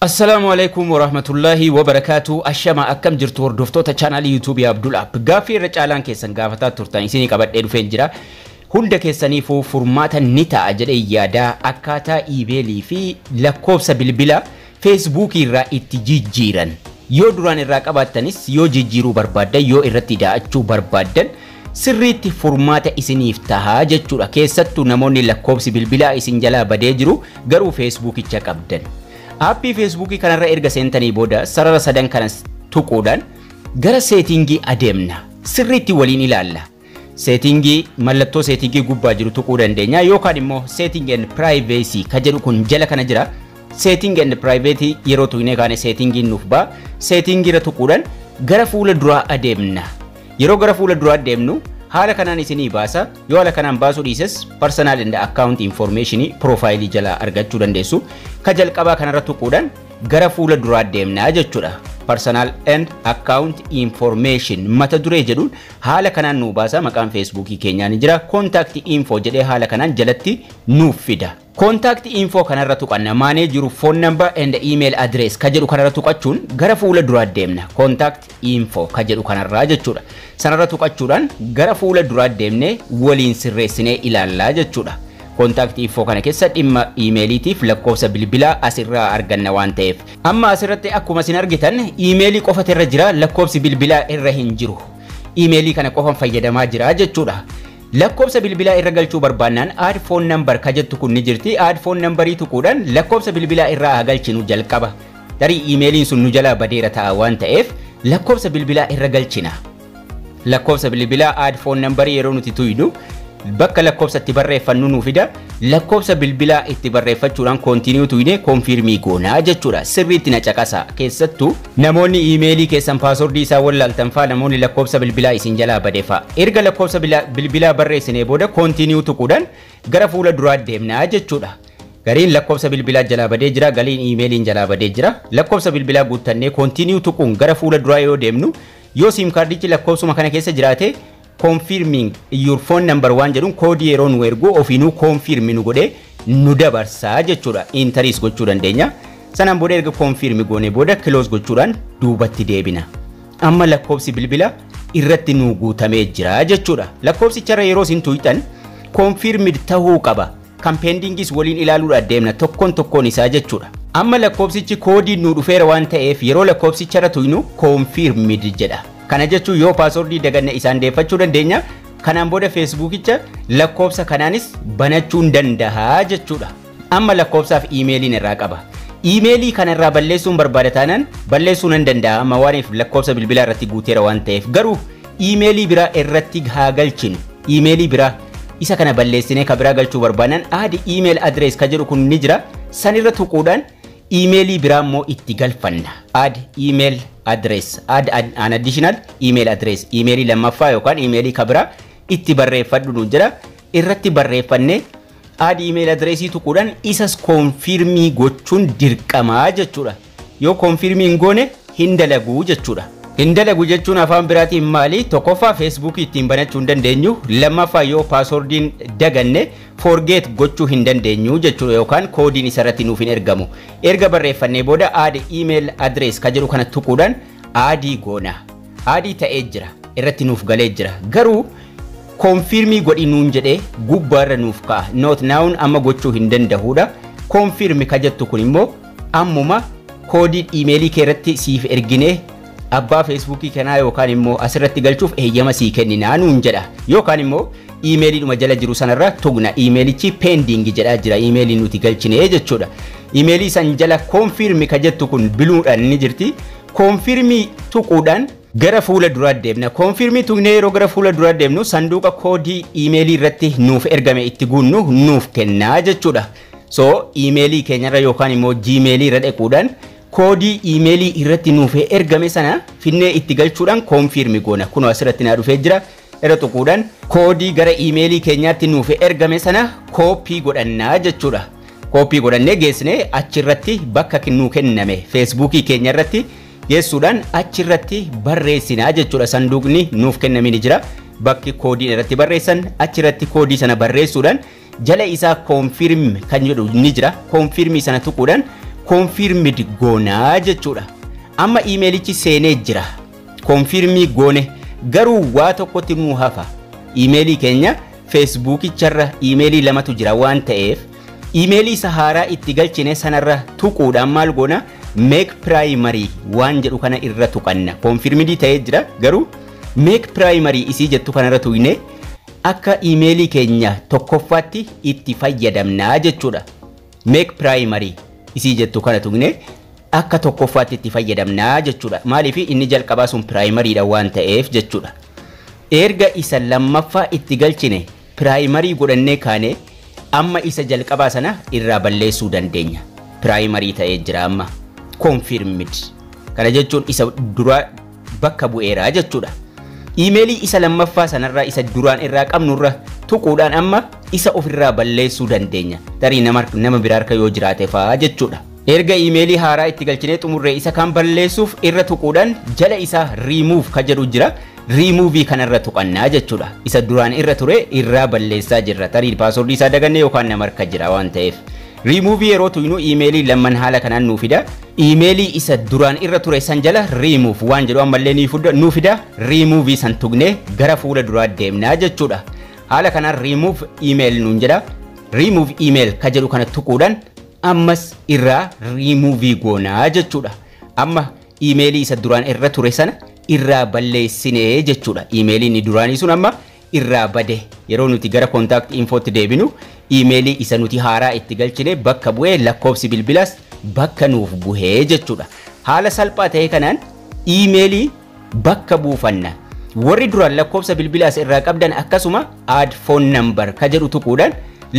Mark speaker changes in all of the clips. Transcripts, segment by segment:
Speaker 1: Assalamualaikum warahmatullahi wabarakatuh. Ashama akkam jirtu hordoftoota channel YouTube Abdul App. Gaaffii irra caalaan keessan gaafataa turtan isinii qabadhee dhufeen jira. Hunda keessaniifuu furmaata ni ta'a jedhee yaadaa akkaataa emailii fi lakkoofsa bilbila Facebook irraa itti jijjiiran. Yoo duraan irraa qabaattanis yoo jijjiiruu barbaaddan yoo irratti daa'achuu barbaaddan sirriitti furmaata isiniif tahaa jechuudha. Keessattuu namoonni lakkoofsi bilbilaa isin jalaa badee jiru garuu Facebookicha qabdan. Appii Facebook kanarra erga seentanii booda sarara sadan kanas tuquudhaan gara seetingii adeemna. Sirriitti waliin ilaalla. Seetingii mallattoo seetingii gubbaa jiru tuquu dandeenya yookaan immoo setting and privacy ka jedhu kun jala kana jira. Setting and privacy yeroo tuqnee kaane seetingiin nuuf ba'a. Seetingii irra tuquudhaan gara fuula duraa adeemna. Yeroo gara fuula duraa adeemnu haala kanaan isinii baasa. Yoo haala kanaan baasuu dhiises personal and account information profile jala argachuu dandeessu. Ka jalqabaa kanarra tuquudhaan gara fuula duraa deemnaa jechuudha. Personal and account information mata duree jedhuun haala kanaan nu baasa. Maqaan Facebookii keenyaa ni jira. Contact info jedhee haala kanaan jalatti nuuf fida. Contact info kanarra tuqanna maanee jiru phone number and email address ka jedhu kanarra tuqachuun gara fuula duraa deemna. Contact info ka jedhu kanarraa jechuudha. Sanarra tuqachuudhaan gara fuula duraa deemnee waliin sirreessinee ilaallaa jechuudha. Contact info kana keessa dhimma emailiitiif lakkoofsa bilbilaa asirraa arganna waan ta'eef. Amma asirratti akkuma isin argitan emailii qofatu irra jira, lakkoofsi bilbilaa irra hin jiru. Emailii kana qofan fayyadamaa jira jechuudha. Lakkoofsa bilbilaa irra galchuu barbaannaan add phone number ka jettu kun ni jirti. Add phone numberii tuquudhaan lakkoofsa bilbilaa irraa haa galchinu jalqaba. Tarii emailiin sun nu jalaa badeera ta'a waan ta'eef lakkoofsa bilbilaa irra galchina. Lakkoofsa bilbilaa add phone numberii yeroo nuti tuynu bakka lakkoofsa itti barreeffannu nu fida. Lakkoofsa bilbilaa itti barreeffachuudhaan continue tuyne confirm goonaa jechuudha. Sirriitti na caqasa. Keessattuu namoonni emailii keessan passwordii isaa wallaaltan faa namoonni lakkoofsa bilbilaa isin jalaa badeefa. Erga lakkoofsa bilbilaa barreessinee booda continue tuquudhaan gara fuula duraa deemnaa jechuudha. Gariin lakkoofsa bilbilaa jalaa badee jira, galiin emailiin jalaa badee jira. Lakkoofsa bilbilaa guuttannee continue tuquun gara fuula duraa yoo deemnu yoo sim kaardichi lakkoofsuma kana keessa jiraate confirming your phone number waan jedhuun koodii yeroo nu ergu ofiinuu confirm nu godhee nu dabarsaa jechuudha. Interis gochuu dandeenya. Sanaan booda erga confirm goone booda close gochuudhaan duubatti deebina. Amma lakkoofsi bilbila irratti nu guutamee jira jechuudha. Lakkoofsicha yeroo isin tuytan confirmed tahuu qaba. Kan pendingis waliin ilaaluudhaan deemna tokkoon isaa jechuudha. Amma lakkoofsichi koodii nu dhufeera waan ta'eef yeroo lakkoofsicha tuynu confirmed jedha. Kana jechuun yoo passwordii daganne isaan deeffachuu dandeenya. Kanaan booda Facebookicha lakkoofsa kanaanis banachuun danda'a jechuudha. Amma lakkoofsaaf emailiin irraa qaba. Emailii kanarraa balleessuun barbaada taanaan balleessuu nan danda'a amma waaniif lakkoofsa bilbilaa irratti guuteera waan ta'eef. Garuu emailii biraa irratti haa galchinu. Emailii biraa isa kana balleessinee ka biraa galchuu barbaannan add email address ka jedhu kun ni jira. Sanirra tuquudhaan emailii biraa immoo itti galfanna. Add email address, add an additional email address. Emailii lammaffaa yookaan emailii ka biraa itti barreeffadhu nu jira. Irratti barreeffannee add email addressii tuquudhaan isas confirmii gochuun dirqamaa jechuudha. Yoo confirmii hin goone hin dalagu jechuudha. Hin dalagu jechuun afaan biraatiin maali? Tokkoffaa Facebook ittiin banachuu hin dandeenyu, lammaffaa yoo passwordiin daganne forget gochuu hin dandeenyu jechuudha yookaan koodiin isarratti nuuf hin ergamu. Erga barreeffannee booda add email address ka jedhu kana tuquudhaan addii goona. Addii ta'ee jira. Irratti nuuf galee jira. Garuu confirmii godhi nuun jedhee gubbaarra nuuf ka'a. Not now amma gochuu hin danda'uudha. Confirm ka jettu kun immoo ammuma koodii emailii kee irratti siif erginee abbaa Facebookii kanaa yookaan immoo asirratti galchuuf eeyyama sii kenninaa nuun jedha. Yookaan immoo emailiidhuma jala jiru sanarra tugna. Emailichi pending jedhaa jira. Emailii nuti galchinee jechuudha. Emailii san jala confirm ka jettu kun biluudhaan ni jirti. Confirm tuquudhaan gara fuula duraa deemna. Confirm tuqnee yeroo gara fuula duraa deemnu sanduuqa koodii emailii irratti nuuf ergame itti guunnu nuuf kennaa jechuudha. So emailii keenyarra yookaan immoo Gmail irra dhaquudhaan koodii emailii irratti nuuf ergame sana finnee itti galchuudhaan confirm goona. Kun asirratti na dhufee jira. Irra tuquudhaan koodii gara emailii keenyaatti nuuf ergame sana copy godhannaa jechuudha. Copy godhannee geessinee achirratti bakka nu kenname Facebookii keenya irratti geessuudhaan achirratti barreessinaa jechuudha. Sanduuqni nuuf kenname ni jira. Bakki koodii irratti barreessan achirratti koodii sana barreessuudhaan jala isaa confirm kan jedhu ni jira. Confirm sana tuquudhaan confirmed goonaa jechuudha. Amma emailichi seenee jira. Confirmii goone garuu waa tokkotti nuu hafa. Emailii keenya Facebookicharra emailii lamatu jira waan ta'eef emailii isa haaraa itti galchine sanarra tuquudhaan maal goona make primary waan jedhu kana irra tuqanna. Confirmid ta'ee jira garuu make primary isii jettu kanarra tuqne akka emailii keenya tokkoffaatti itti fayyadamnaa jechuudha. Make primary isii jettu kana tuqne akka tokkoffaatti itti fayyadamnaa jechuudha. Maaliif inni jalqabaa sun primary dha waan ta'eef jechuudha. Erga isa lammaffaa itti galchine primary godhannee kaane amma isa jalqabaa sana irraa balleessuu dandeenya. Primary ta'ee jira amma confirmed. Kana jechuun isa dura bakka bu'eera jechuudha. Emailii isa lammaffaa sanarraa isa duraan irraa qabnurra tuquudhaan amma isa ofirraa balleessuu dandeenya. Tarii nama biraa harka yoo jiraate fa'aa jechuudha. Erga emailii haaraa itti galchinee xumurree isa kan balleessuuf irra tuquudhaan jala isaa remove ka jedhu jira. Remove kanarra tuqannaa jechuudha. Isa duraan irra ture irraa balleessaa jirra. Tarii password isaa daganne yookaan nama harka jira waan ta'eef. Remove yeroo tuynu emailii lamman haala kanaan nuu fida. Emailii isa duraan irra ture san jala remove waan jedhu ammallee nuu fida. Remove san tuqnee gara fuula duraa deemnaa jechuudha. Haala kanaan remove email nuun jedha. Remove email ka jedhu kana tuquudhaan ammas irraa remove goonaa jechuudha. Amma emailii isa duraan irra ture sana irraa balleessinee jechuudha. Emailiin duraanii sun amma irraa bade. Yeroo nuti gara contact infootti deebinu emailii isa nuti haaraa itti galchine bakka bu'ee lakkoofsi bilbilaas bakka nuuf bu'ee jechuudha. Haala salphaa ta'e kanaan emailii bakka buufanna. Warri duraan lakkoofsa bilbilaas irraa qabdan akkasuma add phone number ka jedhu tuquudhaan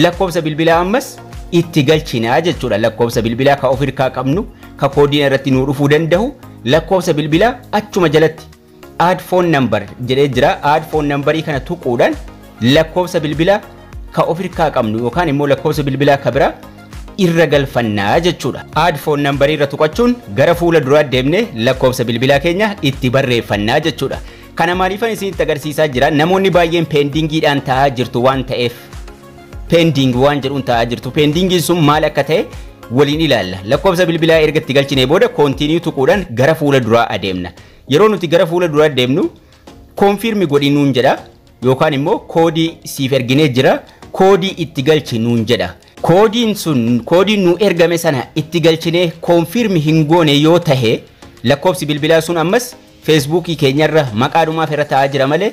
Speaker 1: lakkoofsa bilbilaa ammas itti galchinaa jechuudha. Lakkoofsa bilbilaa ka of hirkaa qabnu ka koodiin irratti nuu dhufuu danda'u lakkoofsa bilbilaa achuma jalatti add phone number jedhee jira. Add phone numberii kana tuquudhaan lakkoofsa bilbilaa ka of hirkaa qabnu yookaan immoo lakkoofsa bilbilaa ka biraa irra galfannaa jechuudha. Add phone numberii irra tuqachuun gara fuula duraa deemnee lakkoofsa bilbilaa keenya itti barreeffannaa jechuudha. Kana maaliifan isinitti agarsiisaa jira? Namoonni baay'een pendingiidhaan taa'aa jirtu waan ta'eef pending waan jedhuun taa'aa jirtu. Pendingiin sun maal akka ta'e waliin ilaalla. Lakkoofsa bilbilaa erga itti galchinee booda continue tuquudhaan gara fuula duraa adeemna. Yeroo nuti gara fuula duraa deemnu confirm godhi nuun jedha yookaan immoo koodii siif erginee jira koodii itti galchi nuun jedha. Koodiin sun koodiin nu ergame sana itti galchinee confirm hin goone yoo tahe lakkoofsi bilbilaa sun ammas Facebookii keenyarra maqaadhumaaf irra taa'aa jira malee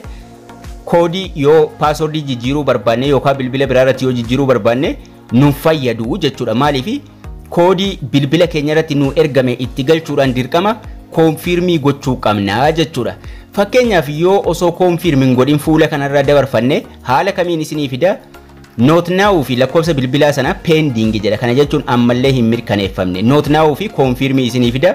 Speaker 1: koodii yoo passwordii jijjiiruu barbaanne yookaan bilbila biraarratti yoo jijjiiruu barbaanne nu fayyadu jechuudha. Maaliif koodii bilbila keenyarratti nu ergame itti galchuudhaan dirqama confirmii gochuu qabnaa jechuudha. Fakkeenyaaf yoo osoo confirming godhin fuula kanarra dabarfanne haala kamiin isinii fida not now fi lakkoofsa bilbilaa sana pending jedha. Kana jechuun ammallee hin mirkaneeffamne. Not now fi confirmii isinii fida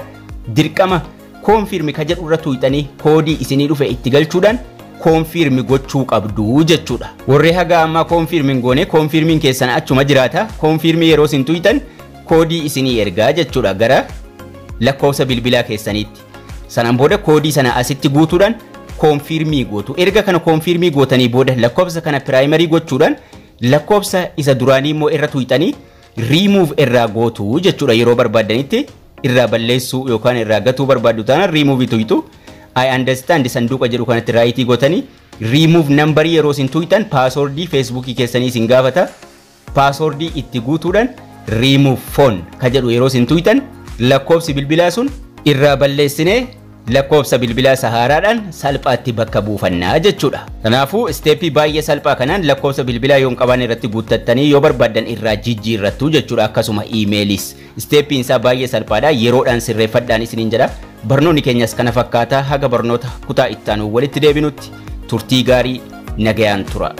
Speaker 1: dirqama confirm ka jedhu irra tuqxanii koodii isinii dhufe itti galchuudhaan confirm gochuu qabdu jechuudha. Warri haga amma confirming goone confirming keessan achuma jiraata. Confirm yeroo isin tuqxan koodii isinii ergaa jechuudha gara lakkoofsa bilbilaa keessaniitti. Sanaan booda koodii sana asitti guutuudhaan confirmii gootu. Erga kana confirmii gootanii booda lakkoofsa kana primary gochuudhaan lakkoofsa isa duraanii immoo irra tuqxanii remove irraa gootu jechuudha. Yeroo barbaadanitti irraa balleessuu yookaan irraa gatuu barbaaddu taana remove tuqxu. I understand sanduuqa jedhu kanatti raayitii gootanii remove number yeroo isin tuqxan passwordii Facebookii keessanii isin gaafata. Passwordii itti guutuudhaan remove phone ka jedhu yeroo isin tuqxan lakkoofsi bilbilaa sun irraa balleessinee lakkoofsa bilbilaa haaraadhaan salphaatti bakka buufannaa jechuudha. Kanaafuu steepii baay'ee salphaa kanaan lakkoofsa bilbilaa yoo qaban irratti guuttattanii yoo barbaadan irraa jijjiirrattu jechuudha. Akkasuma emailiis steepiin isaa baay'ee salphaadha. Yeroodhaan sirreeffadhaan isiniin jedha. Barnoonni keenyas kana fakkaata. Haga barnoota kutaa itti aanu walitti deebinutti turtii gaarii nagayaan tura.